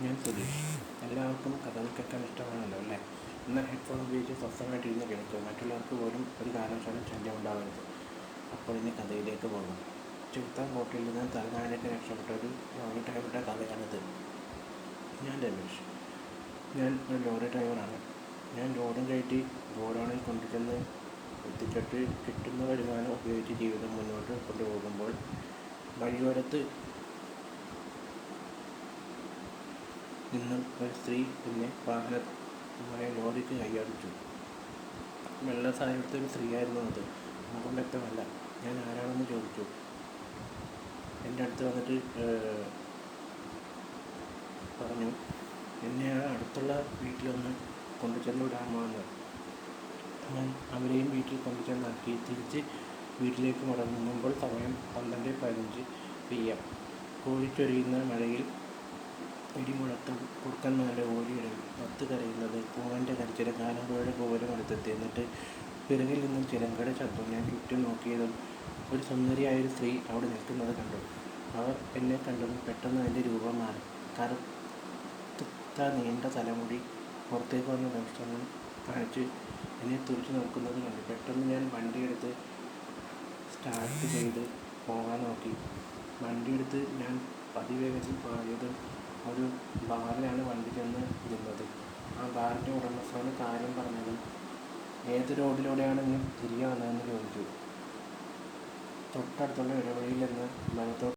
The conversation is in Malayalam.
ഞാൻ സുധീഷ്. എല്ലാവർക്കും കഥകൾ കേൾക്കാൻ ഇഷ്ടമാണല്ലോ അല്ലേ? എന്നാൽ ഹെഡ്ഫോൺ ഉപയോഗിച്ച് സ്വസ്ഥമായിട്ടിരുന്ന് കേൾക്കുക. മറ്റുള്ളവർക്ക് പോലും ഒരു കാരണവശാലും ശല്യം ഉണ്ടാവരുത്. അപ്പോൾ ഇനി കഥയിലേക്ക് പോകാം. ചുൽത്താൻ ബോട്ടിൽ നിന്ന് തലനാടിനെ രക്ഷപ്പെട്ട ഒരു ലോറി ഡ്രൈവറുടെ കഥയാണിത്. ഞാൻ രമേഷ്. ഞാൻ ഒരു ലോറി ഡ്രൈവറാണ്. ഞാൻ ലോഡും കയറ്റി ഗോഡൗണിൽ കൊണ്ടുചെന്ന് എത്തിച്ചിട്ട് കിട്ടുന്ന വരുമാനം ഉപയോഗിച്ച് ജീവിതം മുന്നോട്ട് കൊണ്ടുപോകുമ്പോൾ വഴിയോരത്ത് നിന്നും ഒരു സ്ത്രീ എന്നെ വാഹനമായ ലോറിക്ക് കൈയടിച്ചു. വെള്ള സാരിയുടുത്ത ഒരു സ്ത്രീയായിരുന്നു അത്. മുഖം വ്യക്തമല്ല. ഞാൻ ആരാണെന്ന് ചോദിച്ചു. എൻ്റെ അടുത്ത് വന്നിട്ട് പറഞ്ഞു, എന്നെ അടുത്തുള്ള വീട്ടിലൊന്ന് കൊണ്ടുചെന്ന് വിടാമോ എന്ന്. ഞാൻ അവരെയും വീട്ടിൽ കൊണ്ടുചെന്നാക്കി തിരിച്ച് വീട്ടിലേക്ക് മടങ്ങുമ്പോൾ സമയം 12:15 PM. കോരിച്ചൊരിയുന്ന മഴയിൽ ഇടിമുഴക്കം, കുറുക്കന്മാരുടെ ഓരിയിടൽ, മത്ത് കരയുന്നത്, പൂവൻ്റെ കരച്ചിൽ, കാലമ്പുഴയുടെ കൂവലും അടുത്തെത്തി. എന്നിട്ട് പിറകിൽ നിന്നും ചിലങ്കയുടെ ശബ്ദം. ഞാൻ ചുറ്റും നോക്കിയതും ഒരു സുന്ദരിയായൊരു സ്ത്രീ അവിടെ നിൽക്കുന്നത് കണ്ടു. അവർ എന്നെ കണ്ടതും പെട്ടെന്ന് അതിൻ്റെ രൂപം മാറി. കറുത്ത നീണ്ട തലമുടി പുറത്തേക്ക് വന്ന ദംഷ്ടങ്ങൾ കാണിച്ച് എന്നെ തുറിച്ച് നോക്കുന്നത് കണ്ടു. പെട്ടെന്ന് ഞാൻ വണ്ടിയെടുത്ത് സ്റ്റാർട്ട് ചെയ്ത് പോകാൻ നോക്കി. വണ്ടിയെടുത്ത് ഞാൻ അതിവേഗത്തിൽ പാടിയതും ഒരു ബാറിലാണ് വണ്ടി ചെന്ന് ഇരുന്നത്. ആ ബാറിൻ്റെ ഉടമസ്ഥനോട് കാര്യം പറഞ്ഞതും ഏത് റോഡിലൂടെയാണ് ഇനി തിരികെ വന്നതെന്ന് ചോദിച്ചു. തൊട്ടടുത്തുള്ള ഇടവഴിയിൽ നിന്ന് വലത്തോട്ട്